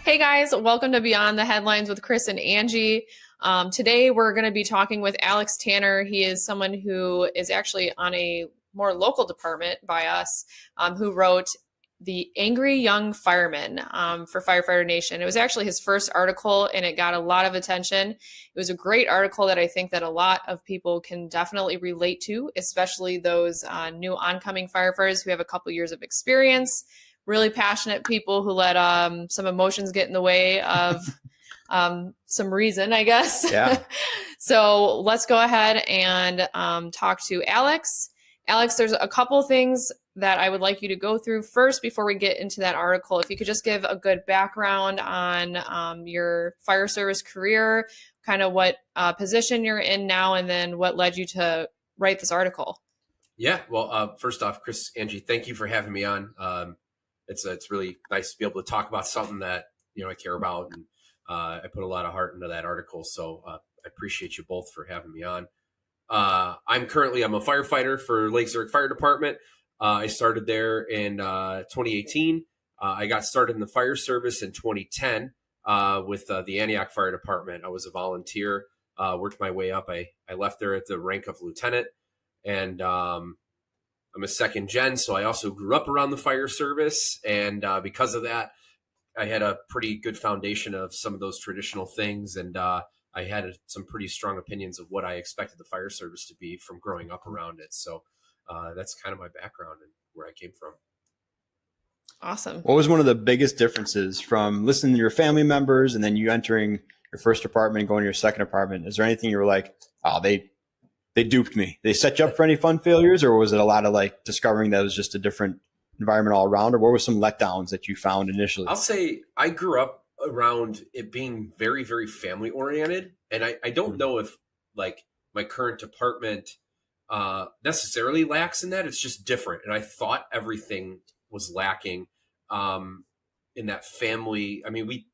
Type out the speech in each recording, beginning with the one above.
Hey guys, welcome to Beyond the Headlines with Chris and Angie. Today we're going to be talking with Alex Tanner. He is someone who is actually on a more local department by us, who wrote the Angry Young Fireman for Firefighter Nation. It was actually his first article and it got a lot of attention. It was a great article that I think that a lot of people can definitely relate to, especially those new oncoming firefighters who have a couple years of experience, really passionate people who let some emotions get in the way of some reason, I guess. Yeah. So let's go ahead and talk to Alex. Alex, there's a couple things that I would like you to go through first before we get into that article. If you could just give a good background on your fire service career, kind of what position you're in now, and then what led you to write this article. Yeah. Well, first off, Chris, Angie, thank you for having me on. It's really nice to be able to talk about something that, I care about. And I put a lot of heart into that article. So I appreciate you both for having me on. I'm a firefighter for Lake Zurich Fire Department. I started there in 2018. I got started in the fire service in 2010 with the Antioch Fire Department. I was a volunteer, worked my way up. I left there at the rank of lieutenant, and I'm a second gen, so I also grew up around the fire service. And because of that, I had a pretty good foundation of some of those traditional things. And I had some pretty strong opinions of what I expected the fire service to be from growing up around it. So that's kind of my background and where I came from. Awesome. What was one of the biggest differences from listening to your family members and then you entering your first department and going to your second department? Is there anything you were like, oh, they duped me? They set you up for any fun failures, or was it a lot of like discovering that it was just a different environment all around, or what were some letdowns that you found initially? I'll say I grew up around it being very, very family oriented. And I don't know if like my current department necessarily lacks in that. It's just different. And I thought everything was lacking in that family. I mean,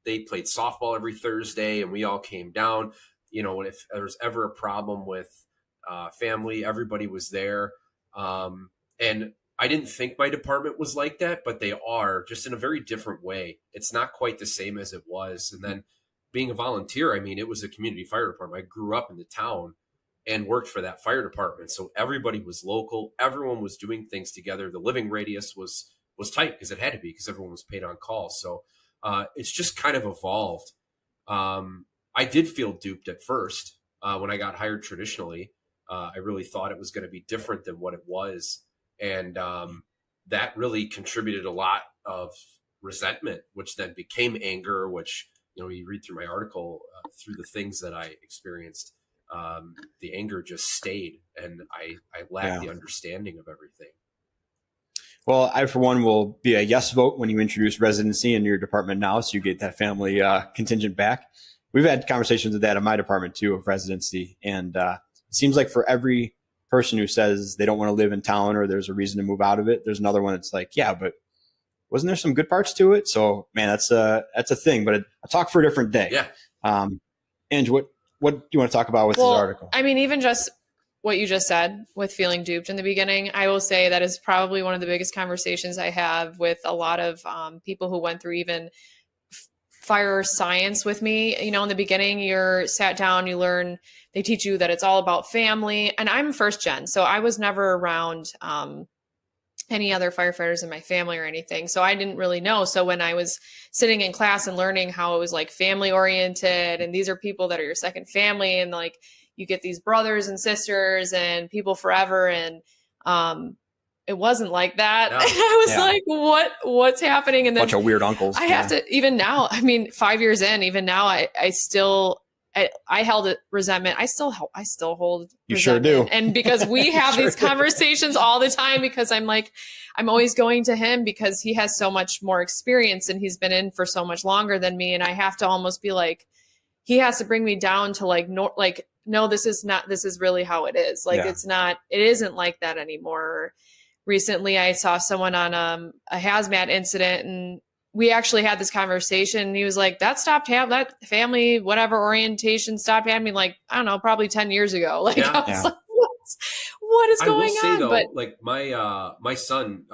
they played softball every Thursday and we all came down. And if there was ever a problem with family, everybody was there. And I didn't think my department was like that, but they are, just in a very different way. It's not quite the same as it was. And then being a volunteer, I mean, it was a community fire department. I grew up in the town and worked for that fire department. So everybody was local. Everyone was doing things together. The living radius was tight because it had to be, because everyone was paid on call. So it's just kind of evolved. I did feel duped at first when I got hired traditionally. I really thought it was going to be different than what it was. And that really contributed a lot of resentment, which then became anger, which, you read through my article, through the things that I experienced, the anger just stayed, and I lacked the understanding of everything. Well, I, for one, will be a yes vote when you introduce residency in your department now, so you get that family contingent back. We've had conversations with that in my department, too, of residency. And it seems like for every person who says they don't want to live in town or there's a reason to move out of it, there's another one that's like, yeah, but wasn't there some good parts to it? So, man, that's a thing. But a talk for a different day. Yeah. Ange, what do you want to talk about with this article? I mean, even just what you just said with feeling duped in the beginning, I will say that is probably one of the biggest conversations I have with a lot of people who went through even fire science with me. In the beginning, you're sat down, you learn, they teach you that it's all about family. And I'm first gen, so I was never around any other firefighters in my family or anything. So I didn't really know. So when I was sitting in class and learning how it was like family oriented, and these are people that are your second family, and like you get these brothers and sisters and people forever. And it wasn't like that. No. I was like, what's happening? And then bunch of weird uncles. I have to, even now, I mean, 5 years in, even now, I held a resentment. I still hold You resentment. sure do. And because we have these conversations all the time, because I'm always going to him because he has so much more experience and he's been in for so much longer than me. And I have to almost be like, he has to bring me down to no, this is really how it is. It isn't like that anymore. Recently, I saw someone on a hazmat incident, and we actually had this conversation. And he was like, that family, whatever orientation stopped happening, like, I don't know, probably 10 years ago. Like, I was like, what is going on? Though, but my son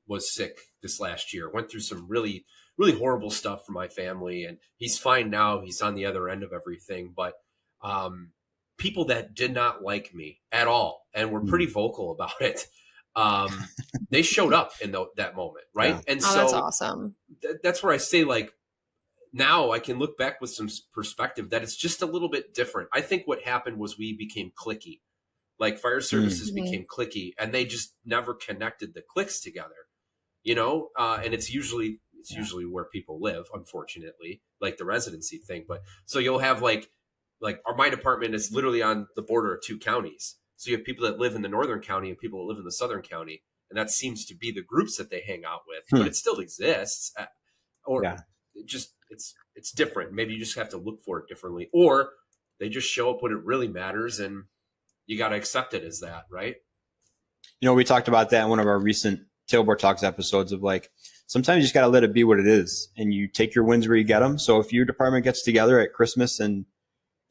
was sick this last year, went through some really, really horrible stuff for my family. And he's fine now. He's on the other end of everything. But people that did not like me at all and were pretty vocal about it, they showed up in that moment, right? Yeah. And Oh, so that's awesome. that's where I say, like, now I can look back with some perspective that it's just a little bit different. I think what happened was we became cliquey. Like, fire services became cliquey, and they just never connected the cliques together, you know? And it's usually where people live, unfortunately, like the residency thing. But so you'll have like my department is literally on the border of 2 counties. So you have people that live in the northern county and people that live in the southern county. And that seems to be the groups that they hang out with, but it still exists. It's different. Maybe you just have to look for it differently, or they just show up when it really matters, and you got to accept it as that, right? You know, we talked about that in one of our recent Tailboard Talks episodes of, like, sometimes you just got to let it be what it is, and you take your wins where you get them. So if your department gets together at Christmas and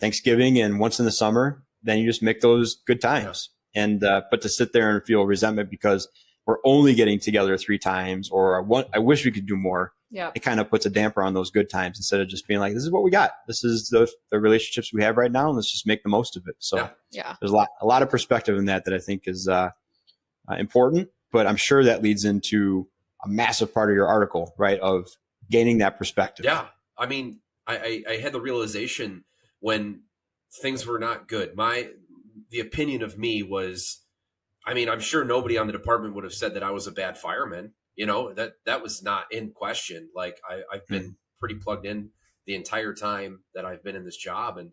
Thanksgiving and once in the summer, then you just make those good times. And but to sit there and feel resentment because we're only getting together 3 times, or I wish we could do more. Yeah. It kind of puts a damper on those good times instead of just being like, this is what we got. This is the relationships we have right now, and let's just make the most of it. So there's a lot of perspective in that I think is important, but I'm sure that leads into a massive part of your article, right? Of gaining that perspective. Yeah. I mean, I had the realization when things were not good. The opinion of me was, I mean, I'm sure nobody on the department would have said that I was a bad fireman. You know, that was not in question. Like, I've been pretty plugged in the entire time that I've been in this job, and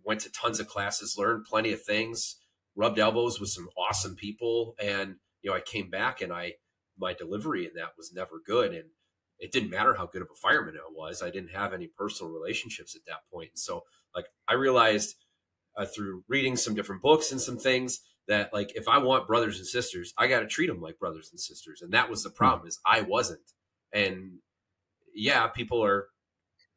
went to tons of classes, learned plenty of things, rubbed elbows with some awesome people. And, you know, I came back and my delivery in that was never good. And it didn't matter how good of a fireman I was. I didn't have any personal relationships at that point. And so, like, I realized through reading some different books and some things that, like, if I want brothers and sisters, I got to treat them like brothers and sisters. And that was the problem, is I wasn't. And yeah, people are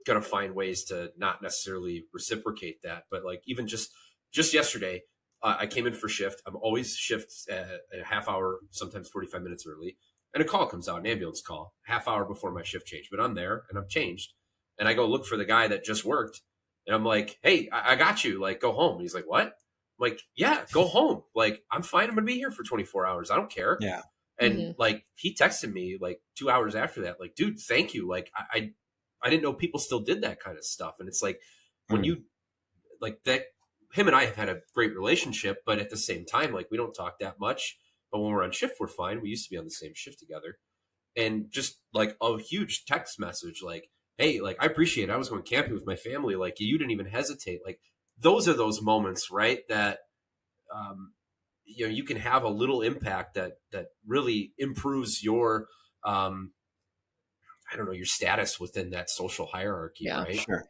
going to find ways to not necessarily reciprocate that. But, like, even just yesterday, I came in for shift. I'm always shift a half hour, sometimes 45 minutes early. And a call comes out, an ambulance call, half hour before my shift change. But I'm there and I'm changed. And I go look for the guy that just worked. And I'm like, hey, I got you. Like, go home. And he's like, what? I'm like, yeah, go home. Like, I'm fine. I'm going to be here for 24 hours. I don't care. Yeah. And like, he texted me like 2 hours after that, like, dude, thank you. Like, I didn't know people still did that kind of stuff. And it's like, when you, like, that, him and I have had a great relationship, but at the same time, like, we don't talk that much. But when we're on shift, we're fine. We used to be on the same shift together. And just like a huge text message, like, hey, like, I appreciate it. I was going camping with my family. Like, you didn't even hesitate. Like, those are those moments, right? That, you know, you can have a little impact that really improves your, I don't know, your status within that social hierarchy, right? Sure.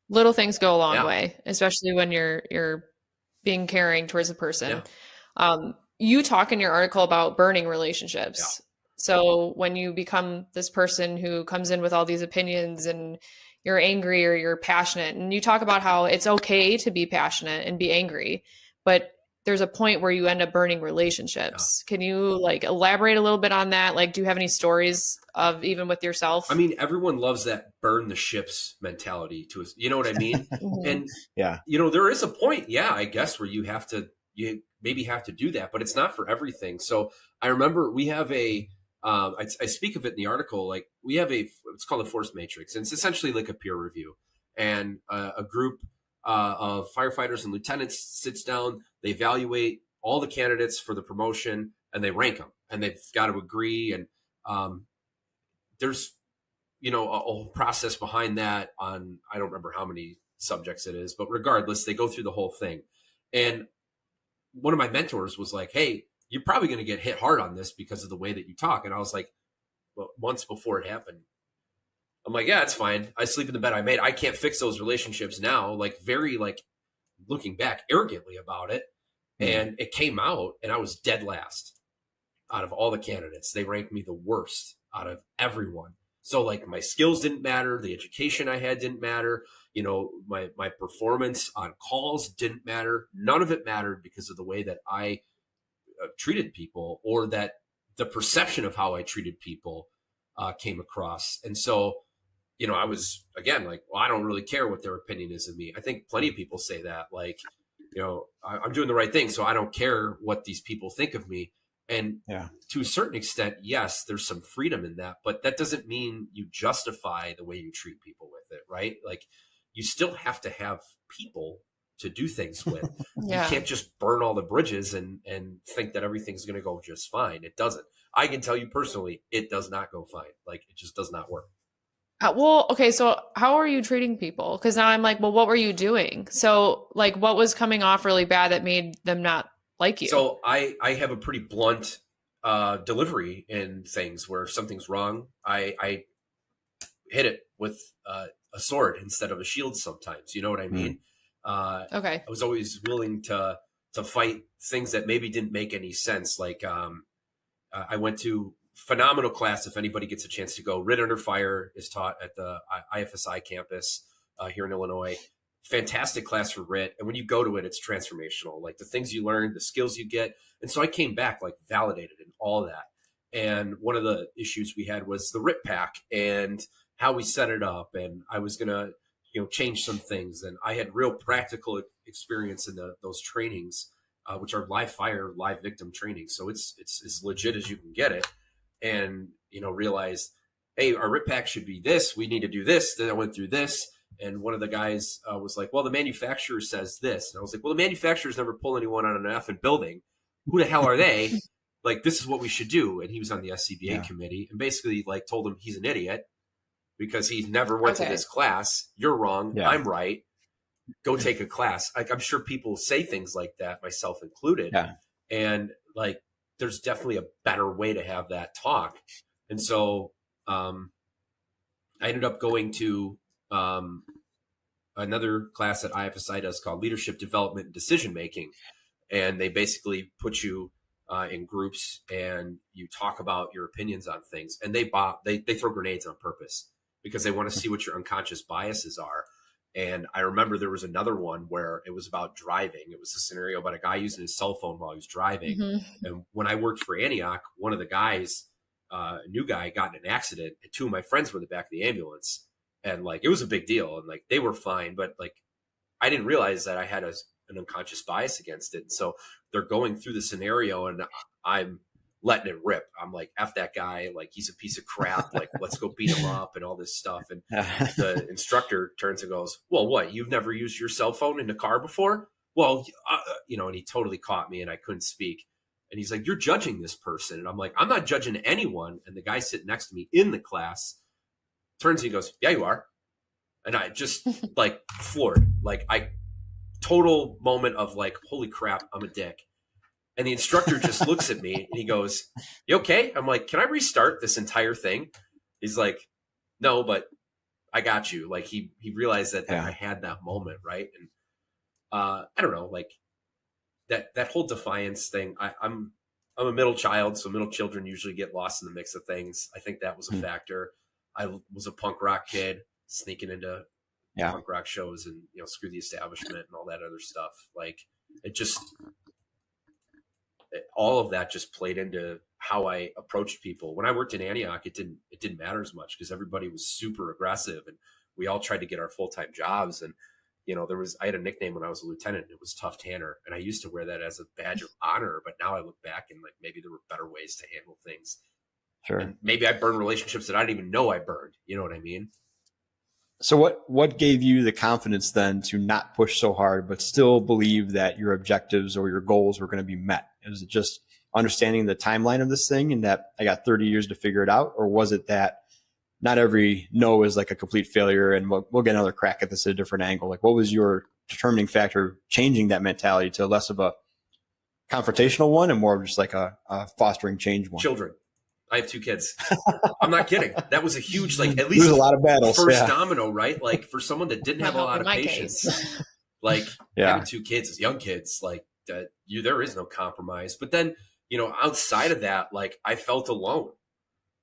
Little things go a long way, especially when you're being caring towards a person. You talk in your article about burning relationships. So when you become this person who comes in with all these opinions and you're angry or you're passionate, and you talk about how it's okay to be passionate and be angry, but there's a point where you end up burning relationships. Can you, like, elaborate a little bit on that? Like, do you have any stories of even with yourself? I mean, everyone loves that burn the ships mentality to us. You know what I mean? And you know, there is a point, I guess, where you maybe have to do that, but it's not for everything. So I remember we have I speak of it in the article, like, we have it's called a force matrix, and it's essentially like a peer review. And a group of firefighters and lieutenants sits down, they evaluate all the candidates for the promotion, and they rank them, and they've got to agree. And there's, you know, a whole process behind that on, I don't remember how many subjects it is, but regardless, they go through the whole thing. And one of my mentors was like, hey, you're probably going to get hit hard on this because of the way that you talk. And I was like, well, months before it happened, I'm like, yeah, it's fine. I sleep in the bed I made. I can't fix those relationships now. Like, very, like, looking back arrogantly about it. And it came out, and I was dead last out of all the candidates. They ranked me the worst out of everyone. So, like, my skills didn't matter. The education I had didn't matter. You know, my performance on calls didn't matter. None of it mattered because of the way that I treated people, or that the perception of how I treated people came across. And so, I was, again, like, well, I don't really care what their opinion is of me. I think plenty of people say that, like, I'm doing the right thing, so I don't care what these people think of me. And to a certain extent, yes, there's some freedom in that, but that doesn't mean you justify the way you treat people with it, right? Like, you still have to have people to do things with. You can't just burn all the bridges and think that everything's going to go just fine. It doesn't. I can tell you personally, it does not go fine. Like, it just does not work. Well, okay, so how are you treating people? Because now I'm like, well, what were you doing? So, like, what was coming off really bad that made them not like you? So I have a pretty blunt delivery in things where if something's wrong, I hit it with a sword instead of a shield sometimes. You know what I mean? Okay. I was always willing to fight things that maybe didn't make any sense. Like I went to phenomenal class. If anybody gets a chance to go, Writ Under Fire is taught at the IFSI campus here in Illinois. Fantastic class for Writ. And when you go to it, it's transformational. Like the things you learn, the skills you get. And so I came back like validated in all that. And one of the issues we had was the Writ pack and how we set it up. And I was going to, change some things. And I had real practical experience in those trainings, which are live fire, live victim training. So it's as legit as you can get it. And, realized, hey, our Writ pack should be this. We need to do this. Then I went through this. And one of the guys was like, well, the manufacturer says this. And I was like, well, the manufacturers never pull anyone on an effing building. Who the hell are they? Like, this is what we should do. And he was on the SCBA committee and basically like told him he's an idiot because he never went to this class. You're wrong. I'm right. Go take a class. Like, I'm sure people say things like that, myself included. And like, there's definitely a better way to have that talk. And so I ended up going to another class that IFSI does called Leadership Development and Decision Making. And they basically put you in groups and you talk about your opinions on things. And they throw grenades on purpose because they want to see what your unconscious biases are. And I remember there was another one where it was about driving. It was a scenario about a guy using his cell phone while he was driving. And when I worked for Antioch, one of the guys, a new guy, got in an accident, and two of my friends were in the back of the ambulance. And like, it was a big deal. And like, they were fine, but like, I didn't realize that I had an unconscious bias against it. And so they're going through the scenario and I'm letting it rip. I'm like, F that guy. Like, he's a piece of crap. Like, let's go beat him up and all this stuff. And the instructor turns and goes, well, what? You've never used your cell phone in a car before? Well, and he totally caught me and I couldn't speak. And he's like, you're judging this person. And I'm like, I'm not judging anyone. And the guy sitting next to me in the class turns and he goes, yeah, you are. And I just like floored, like total moment of like, holy crap, I'm a dick. And the instructor just looks at me and he goes, you okay? I'm like, can I restart this entire thing? He's like, no, but I got you. Like he realized that I had that moment. Right. And I don't know, like that whole defiance thing. I'm a middle child. So middle children usually get lost in the mix of things. I think that was a factor. I was a punk rock kid sneaking into punk rock shows and, Screw the Establishment and all that other stuff. Like all of that just played into how I approached people. When I worked in Antioch, it didn't matter as much because everybody was super aggressive and we all tried to get our full-time jobs. And, I had a nickname when I was a lieutenant. It was Tough Tanner. And I used to wear that as a badge of honor, but now I look back and like, maybe there were better ways to handle things. Sure. And maybe I burned relationships that I didn't even know I burned. You know what I mean? So what gave you the confidence then to not push so hard, but still believe that your objectives or your goals were going to be met? Was it just understanding the timeline of this thing and that I got 30 years to figure it out? Or was it that not every no is like a complete failure and we'll get another crack at this at a different angle? Like, what was your determining factor changing that mentality to less of a confrontational one and more of just like a fostering change one? Children. I have 2 kids. I'm not kidding. That was a huge, like, at least a lot of battles. First domino, right? Like for someone that didn't have a lot of patience, like having 2 kids as young kids, like there is no compromise. But then, outside of that, like I felt alone.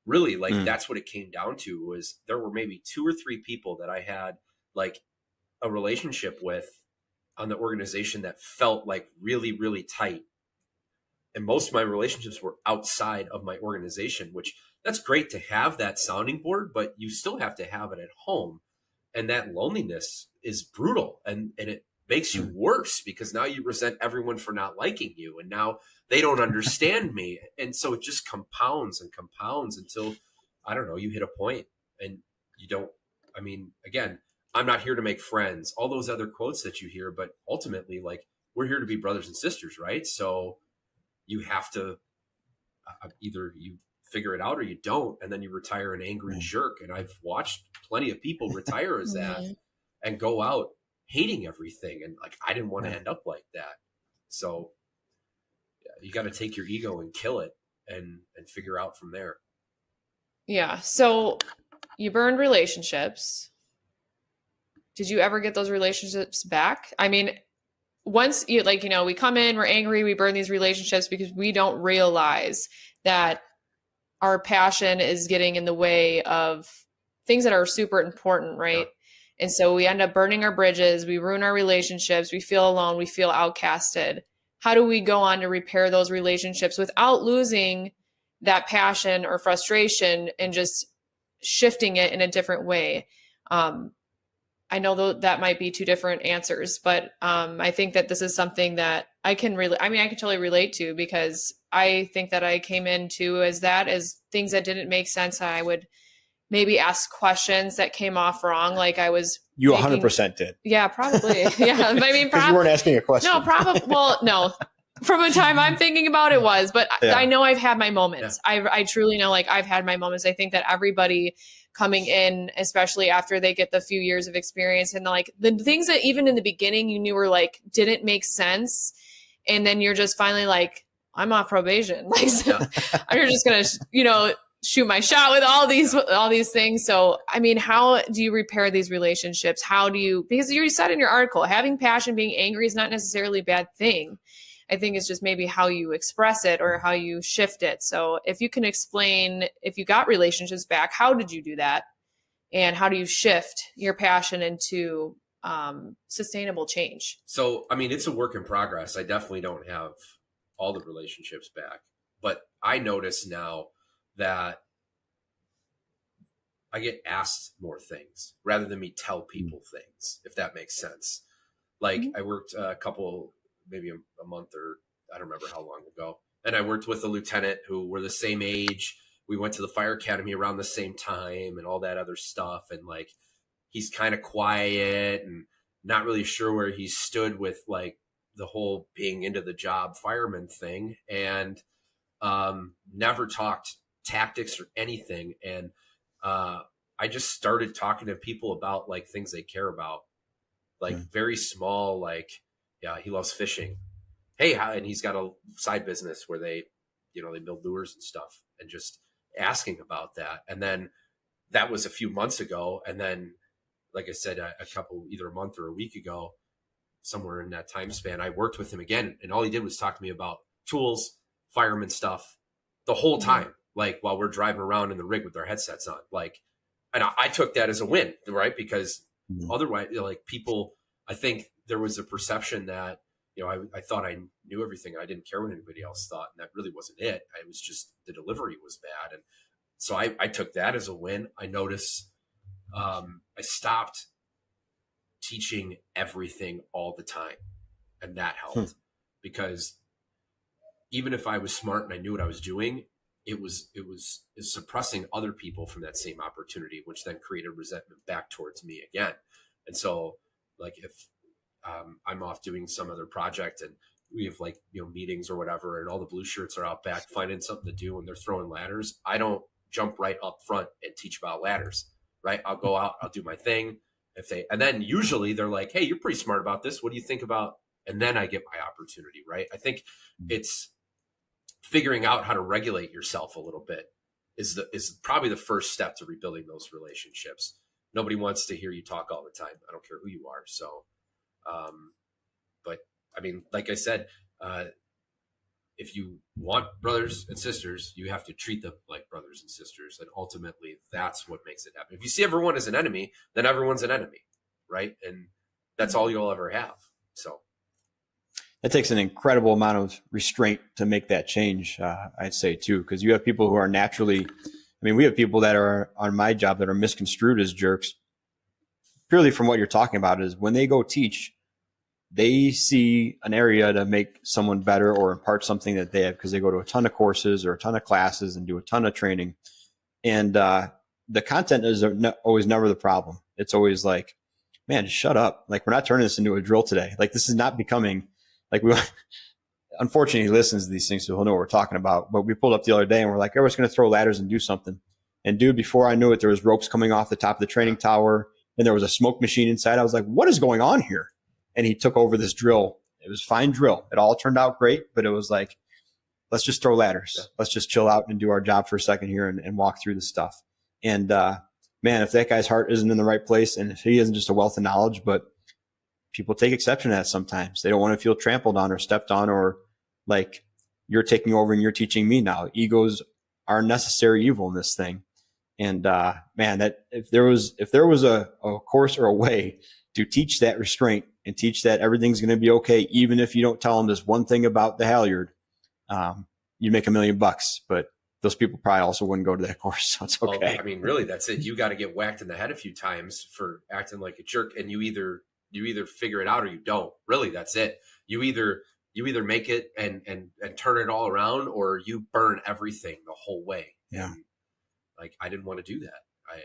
Really, like that's what it came down to was there were maybe 2 or 3 people that I had like a relationship with on the organization that felt like really, really tight. And most of my relationships were outside of my organization, which that's great to have that sounding board, but you still have to have it at home. And that loneliness is brutal. And it makes you worse because now you resent everyone for not liking you. And now they don't understand me. And so it just compounds and compounds until, I don't know, you hit a point and you don't, I mean, again, I'm not here to make friends, all those other quotes that you hear, but ultimately, like, we're here to be brothers and sisters, right? So you have to either you figure it out or you don't, and then you retire an angry jerk. And I've watched plenty of people retire as that and go out hating everything. And like, I didn't want to end up like that. So you got to take your ego and kill it and figure out from there. Yeah. So you burned relationships. Did you ever get those relationships back? I mean, once you like, you know, we come in, we're angry, we burn these relationships because we don't realize that our passion is getting in the way of things that are super important, right? Yeah. And so we end up burning our bridges, we ruin our relationships, we feel alone, we feel outcasted. How do we go on to repair those relationships without losing that passion or frustration and just shifting it in a different way? I know that might be two different answers, but I think that this is something that I can I can totally relate to, because I think that I came into as things that didn't make sense. I would maybe ask questions that came off wrong. Like I was. You 100% did. Yeah, probably. Yeah. I mean, because you weren't asking a question. No, probably. Well, no. From a time I'm thinking about it was, but yeah. I know I've had my moments. Yeah. I truly know, like, I've had my moments. I think that everybody coming in, especially after they get the few years of experience, and like the things that even in the beginning you knew were like didn't make sense, and then you're just finally like, I'm off probation, like you're just gonna shoot my shot with all these things. So I mean, how do you repair these relationships? How do you, because you said in your article, having passion, being angry is not necessarily a bad thing. I think it's just maybe how you express it or how you shift it. So if you can explain, if you got relationships back, how did you do that? And how do you shift your passion into sustainable change? So, I mean, it's a work in progress. I definitely don't have all the relationships back, but I notice now that I get asked more things rather than me tell people things, if that makes sense. Like I worked maybe a month, or I don't remember how long ago. And I worked with a lieutenant who were the same age. We went to the fire academy around the same time and all that other stuff. And like, he's kind of quiet and not really sure where he stood with like the whole being into the job fireman thing, and never talked tactics or anything. And I just started talking to people about like things they care about, like very small, like, yeah, he loves fishing. Hey, and he's got a side business where they build lures and stuff, and just asking about that. And then that was a few months ago. And then, like I said, either a month or a week ago, somewhere in that time span, I worked with him again. And all he did was talk to me about tools, fireman stuff the whole time, like while we're driving around in the rig with our headsets on. Like, and I took that as a win, right? Because otherwise, like, people, I think there was a perception that, I thought I knew everything. I didn't care what anybody else thought. And that really wasn't it. I was just, the delivery was bad. And so I took that as a win. I noticed I stopped teaching everything all the time. And that helped because even if I was smart and I knew what I was doing, it was suppressing other people from that same opportunity, which then created resentment back towards me again. And so, like, if I'm off doing some other project and we have like, meetings or whatever, and all the blue shirts are out back finding something to do and they're throwing ladders, I don't jump right up front and teach about ladders, right? I'll go out, I'll do my thing. And then usually they're like, hey, you're pretty smart about this. What do you think about? And then I get my opportunity, right? I think it's figuring out how to regulate yourself a little bit is probably the first step to rebuilding those relationships. Nobody wants to hear you talk all the time. I don't care who you are. So, but I mean, like I said, if you want brothers and sisters, you have to treat them like brothers and sisters. And ultimately that's what makes it happen. If you see everyone as an enemy, then everyone's an enemy. Right. And that's all you'll ever have. So. it takes an incredible amount of restraint to make that change, I'd say too, because you have people who are naturally, I mean, we have people that are on my job that are misconstrued as jerks purely from what you're talking about. Is when they go teach, they see an area to make someone better or impart something that they have, because they go to a ton of courses or a ton of classes and do a ton of training. And the content is always never the problem. It's always like, man, just shut up. Like, we're not turning this into a drill today. Like, this is not becoming like we, unfortunately, he listens to these things, so he'll know what we're talking about. But we pulled up the other day and we're like, everyone's going to throw ladders and do something. And dude, before I knew it, there was ropes coming off the top of the training tower and there was a smoke machine inside. I was like, what is going on here? And he took over this drill. It was fine drill. It all turned out great, but it was like, let's just throw ladders. Let's just chill out and do our job for a second here and walk through this stuff. And man, if that guy's heart isn't in the right place, and if he isn't just a wealth of knowledge, but people take exception to that sometimes. They don't want to feel trampled on or stepped on, or like you're taking over and you're teaching me now. Egos are necessary evil in this thing. And man, that if there was a course or a way to teach that restraint and teach that everything's going to be okay, even if you don't tell them this one thing about the halyard, you make $1 million. But those people probably also wouldn't go to that course, so it's okay. Well, I mean, really, that's it. You got to get whacked in the head a few times for acting like a jerk, and you either figure it out or you don't. Really, that's it. You either make it and turn it all around, or you burn everything the whole way. Yeah. And, like, I didn't want to do that. I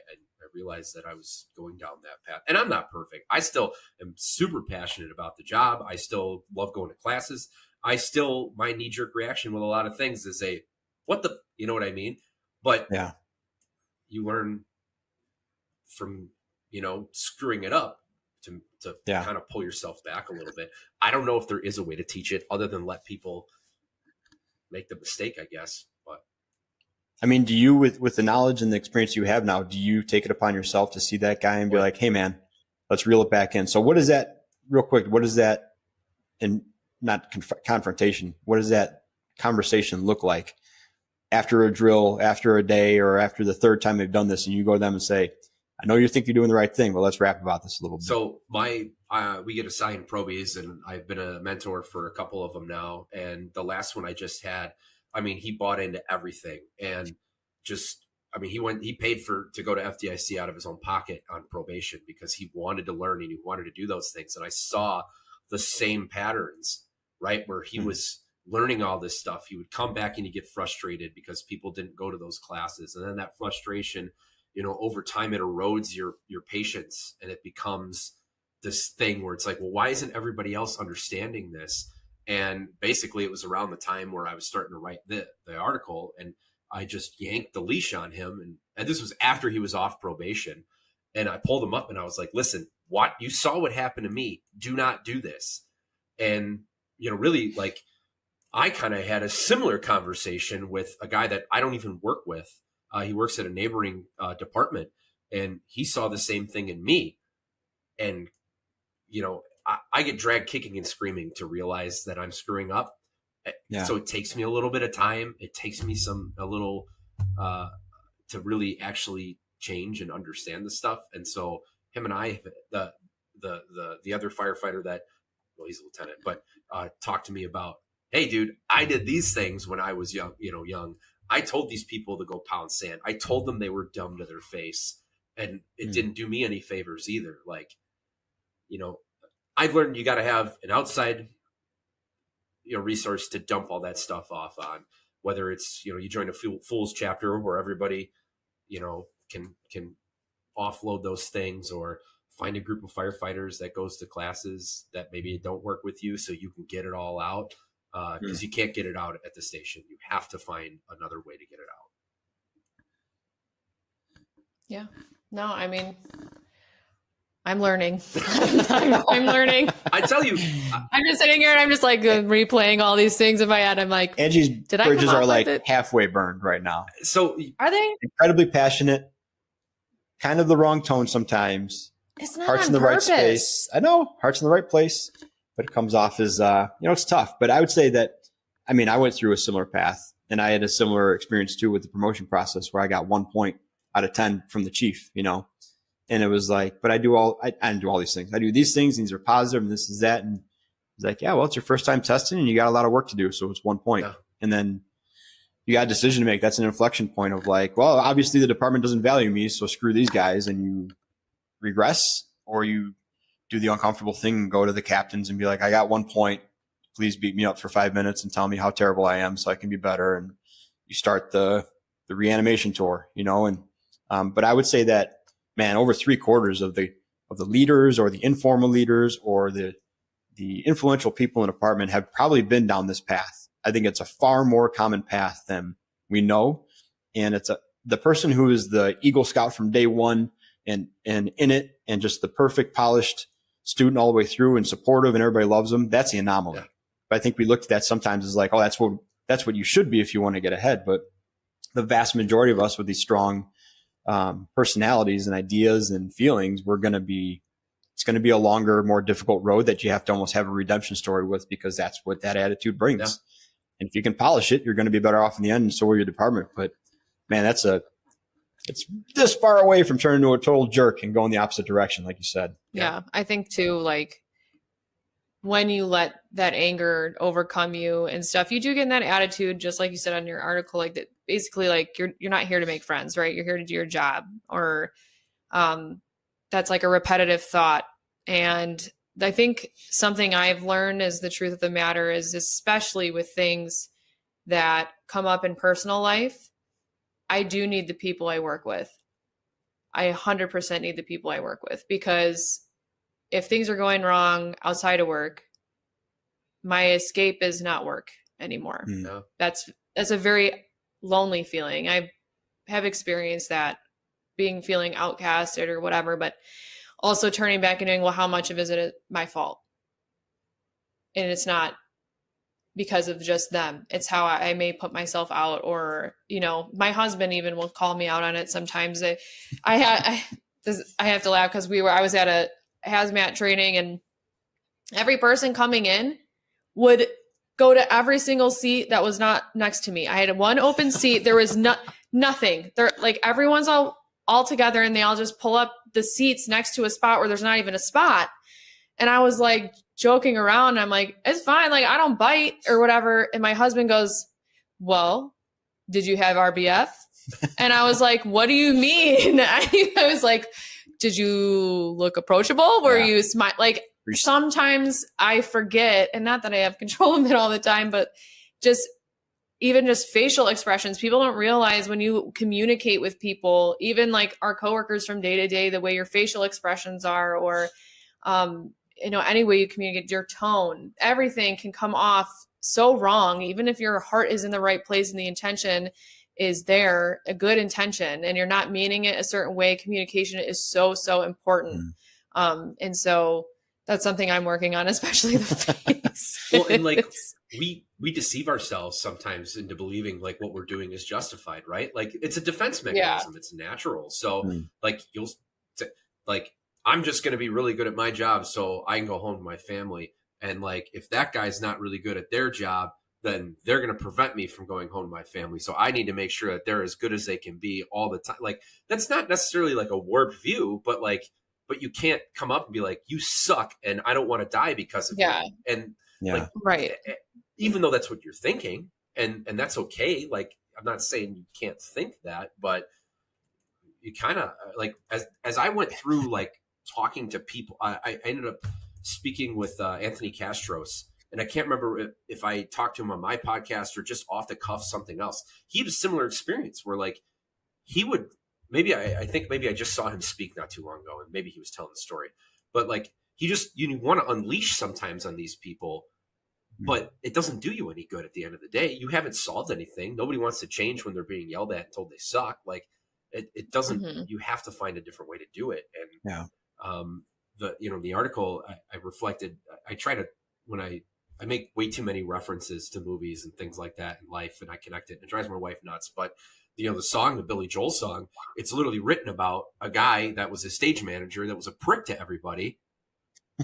realized that I was going down that path, and I'm not perfect. I still am super passionate about the job. I still love going to classes. My knee-jerk reaction with a lot of things is you know what I mean? But yeah, you learn from, screwing it up to kind of pull yourself back a little bit. I don't know if there is a way to teach it other than let people make the mistake, I guess. But I mean, do you, with the knowledge and the experience you have now, do you take it upon yourself to see that guy and be like, hey man, let's reel it back in? So what is that, real quick, what is that, and not confrontation, what does that conversation look like after a drill, after a day, or after the third time they've done this, and you go to them and say, I know you think you're doing the right thing, but let's rap about this a little bit. So we get assigned probies, and I've been a mentor for a couple of them now. And the last one I just had, I mean, he bought into everything, and he paid to go to FDIC out of his own pocket on probation because he wanted to learn and he wanted to do those things. And I saw the same patterns, right? Where he was learning all this stuff. He would come back and he'd get frustrated because people didn't go to those classes. And then that frustration, over time, it erodes your patience, and it becomes this thing where it's like, well, why isn't everybody else understanding this? And basically it was around the time where I was starting to write the article, and I just yanked the leash on him. And this was after he was off probation. And I pulled him up and I was like, listen, you saw what happened to me. Do not do this. And, really, like, I kind of had a similar conversation with a guy that I don't even work with. He works at a neighboring department, and he saw the same thing in me. And, I get dragged kicking and screaming to realize that I'm screwing up. Yeah. So it takes me a little bit of time. It takes me a little to really actually change and understand the stuff. And so him and I, the other firefighter he's a lieutenant, but talked to me about, hey, dude, I did these things when I was young. I told these people to go pound sand. I told them they were dumb to their face, and it didn't do me any favors either. Like, I've learned you got to have an outside, resource to dump all that stuff off on, whether it's, you join a Fools chapter where everybody, can offload those things, or find a group of firefighters that goes to classes that maybe don't work with you so you can get it all out. Because you can't get it out at the station. You have to find another way to get it out. Yeah. No, I mean, I'm learning. I'm learning. I tell you, I'm just sitting here and I'm just like replaying all these things in my head. I'm like, Angie's bridges are like halfway burned right now. So are they? Incredibly passionate, kind of the wrong tone sometimes. It's not heart's on in the purpose. right space. I know, heart's in the right place, but it comes off as it's tough. But I would say that, I mean, I went through a similar path, and I had a similar experience too with the promotion process where I got 1 point out of 10 from the chief, and it was like, but I didn't do all these things. I do these things, and these are positive, and this is that. And He's like, yeah, well, it's your first time testing and you got a lot of work to do. So it's 1 point. Yeah. And then you got a decision to make. That's an inflection point of like, well, obviously the department doesn't value me, so screw these guys. And you regress, or you do the uncomfortable thing and go to the captains and be like, I got 1 point. Please beat me up for 5 minutes and tell me how terrible I am so I can be better. And you start the reanimation tour, you know. And but I would say that, man, over 3/4 of the leaders or the informal leaders or the influential people in the department have probably been down this path. I think it's a far more common path than we know. And it's the person who is the Eagle Scout from day one and in it and just the perfect polished student all the way through and supportive and everybody loves them. That's the anomaly. Yeah. But I think we look at that sometimes as like, oh, that's what you should be if you want to get ahead. But the vast majority of us with these strong personalities and ideas and feelings, it's going to be a longer, more difficult road that you have to almost have a redemption story with, because that's what that attitude brings. Yeah. And if you can polish it, you're going to be better off in the end, and so will your department. But man, it's this far away from turning into a total jerk and going the opposite direction, like you said. Yeah. I think too, like when you let that anger overcome you and stuff, you do get in that attitude, just like you said on your article, like that basically like you're not here to make friends, right? You're here to do your job, or that's like a repetitive thought. And I think something I've learned is the truth of the matter is, especially with things that come up in personal life, I do need the people I work with. I 100% need the people I work with, because if things are going wrong outside of work, my escape is not work anymore. No. That's a very lonely feeling. I have experienced that, feeling outcasted or whatever, but also turning back and doing, well, how much of it my fault? And it's not because of just them. It's how I may put myself out, or, you know, my husband even will call me out on it sometimes. I have to laugh because I was at a hazmat training, and every person coming in would go to every single seat that was not next to me. I had one open seat. There was nothing there. Like everyone's all together, and they all just pull up the seats next to a spot where there's not even a spot. And I was like joking around. I'm like, it's fine. Like, I don't bite or whatever. And my husband goes, well, did you have RBF? And I was like, what do you mean? I was like, did you look approachable? Were you smile? Like, sometimes I forget, and not that I have control of it all the time, but even just facial expressions. People don't realize when you communicate with people, even like our coworkers from day to day, the way your facial expressions are, or, any way you communicate, your tone, everything can come off so wrong. Even if your heart is in the right place and the intention is there, a good intention, and you're not meaning it a certain way, communication is so, so important. And so that's something I'm working on, especially the face. Well, and like we deceive ourselves sometimes into believing like what we're doing is justified, right? Like it's a defense mechanism. It's natural. So like you'll say, like, I'm just going to be really good at my job so I can go home to my family. And like, if that guy's not really good at their job, then they're going to prevent me from going home to my family. So I need to make sure that they're as good as they can be all the time. Like, that's not necessarily like a warped view, but you can't come up and be like, you suck and I don't want to die because of you. And like, right. Even though that's what you're thinking, and that's okay. Like, I'm not saying you can't think that, but you kind of like, as I went through like talking to people, I ended up speaking with Anthony Castros, and I can't remember if I talked to him on my podcast or just off the cuff something else. He had a similar experience where like he would I think maybe I just saw him speak not too long ago, and maybe he was telling the story, but like you want to unleash sometimes on these people, but it doesn't do you any good at the end of the day. You haven't solved anything. Nobody wants to change when they're being yelled at and told they suck. Like it doesn't, you have to find a different way to do it. And the article I reflected, I try to, when I make way too many references to movies and things like that in life, and I connect it, and it drives my wife nuts. But the song, the Billy Joel song, it's literally written about a guy that was a stage manager that was a prick to everybody,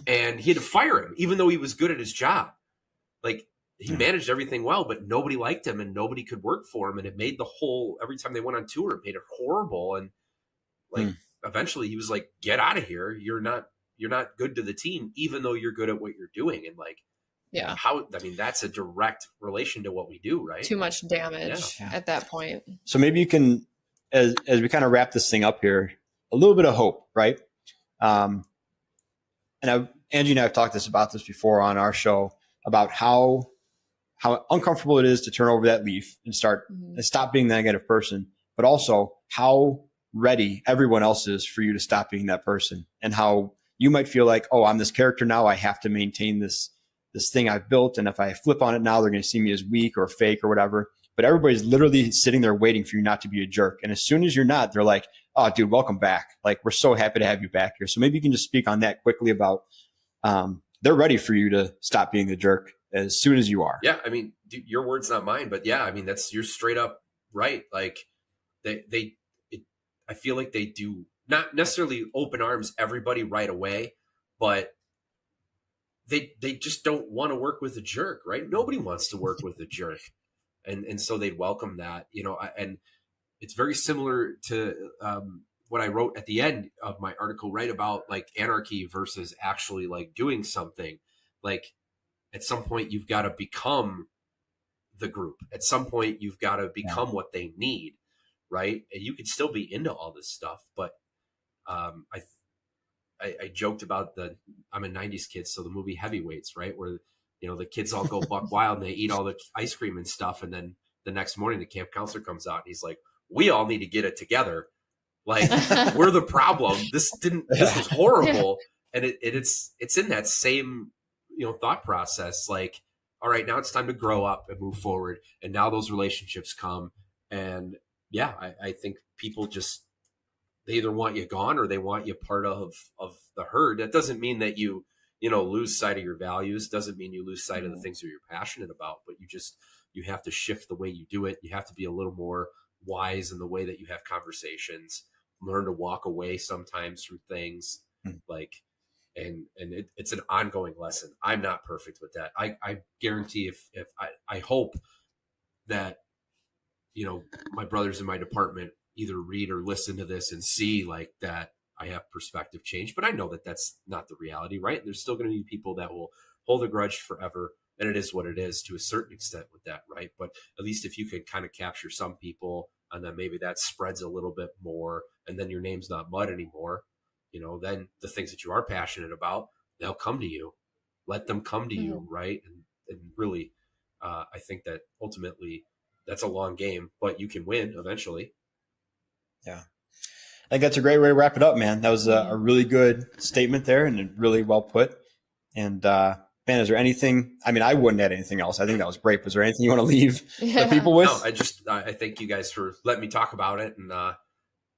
and he had to fire him even though he was good at his job. Like, he managed everything well, but nobody liked him and nobody could work for him, and it made every time they went on tour, it made it horrible. And like eventually he was like, get out of here, you're not good to the team, even though you're good at what you're doing. And like, Yeah. That's a direct relation to what we do, right? Too much damage at that point. So maybe you can, as we kind of wrap this thing up here, a little bit of hope, right? And Angie and I have talked about this before on our show about how uncomfortable it is to turn over that leaf and stop being the negative person, but also how ready everyone else is for you to stop being that person, and how you might feel like, oh, I'm this character now. I have to maintain this thing I've built. And if I flip on it now, they're going to see me as weak or fake or whatever. But everybody's literally sitting there waiting for you not to be a jerk. And as soon as you're not, they're like, oh, dude, welcome back. Like, we're so happy to have you back here. So maybe you can just speak on that quickly about they're ready for you to stop being the jerk as soon as you are. Yeah. I mean, dude, your words, not mine, but yeah, I mean, you're straight up right. Like I feel like they do not necessarily open arms everybody right away, but they just don't want to work with a jerk, right? Nobody wants to work with a jerk. And so they'd welcome that, and it's very similar to what I wrote at the end of my article, right? About like anarchy versus actually like doing something. Like at some point you've got to become the group. At some point you've got to become what they need. Right. And you could still be into all this stuff, but I joked about I'm a 90s kid. So the movie Heavyweights, right? Where, the kids all go buck wild and they eat all the ice cream and stuff. And then the next morning, the camp counselor comes out and he's like, we all need to get it together. Like, we're the problem. This was horrible. And it's in that same, thought process. Like, all right, now it's time to grow up and move forward. And now those relationships come. And yeah, I think people they either want you gone or they want you part of the herd. That doesn't mean that you lose sight of your values. Doesn't mean you lose sight of the things that you're passionate about, but you have to shift the way you do it. You have to be a little more wise in the way that you have conversations, learn to walk away sometimes from things like, and it's an ongoing lesson. I'm not perfect with that. I guarantee if I hope that, my brothers in my department either read or listen to this and see like that I have perspective change, but I know that that's not the reality, right? There's still going to be people that will hold a grudge forever. And it is what it is to a certain extent with that, right? But at least if you can kind of capture some people and then maybe that spreads a little bit more and then your name's not mud anymore, then the things that you are passionate about, they'll come to you. Let them come to you, right? And really, I think that ultimately that's a long game, but you can win eventually. Yeah. I think that's a great way to wrap it up, man. That was a really good statement there and really well put. And man, is there anything, I wouldn't add anything else. I think that was great. Was there anything you want to leave the people with? No, I thank you guys for letting me talk about it. And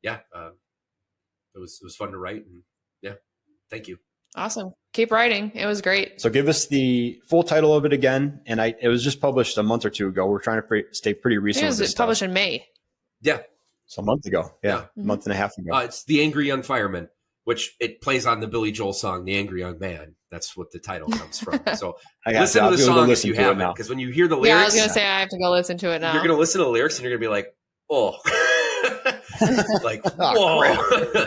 it was fun to write. And yeah, thank you. Awesome. Keep writing. It was great. So give us the full title of it again. And it was just published a month or two ago. We're trying to stay pretty recent. It was published in May. Yeah. So a month ago. Yeah. A month and a half ago. It's The Angry Young Fireman, which it plays on the Billy Joel song, The Angry Young Man. That's what the title comes from. So listen to the song if you haven't, because when you hear the lyrics. Yeah, I was going to say I have to go listen to it now. You're going to listen to the lyrics and you're going to be like, oh. Like, whoa.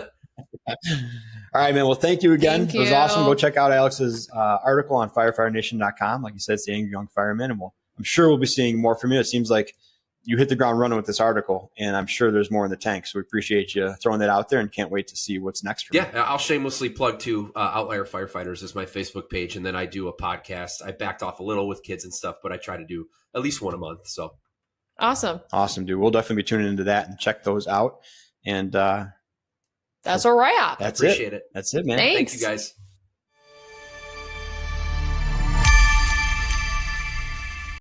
All right, man. Well, thank you again. Thank you. It was awesome. Go check out Alex's article on firefighterNation.com. Like you said, it's The Angry Young Fireman. And I'm sure we'll be seeing more from you. It seems like you hit the ground running with this article, and I'm sure there's more in the tank. So we appreciate you throwing that out there and can't wait to see what's next for you. Yeah, I'll shamelessly plug to Outlier Firefighters is my Facebook page, and then I do a podcast. I backed off a little with kids and stuff, but I try to do at least one a month. So awesome, dude. We'll definitely be tuning into that and check those out. And that's a wrap. That's appreciate it. That's it, man. Thanks. Thank you, guys.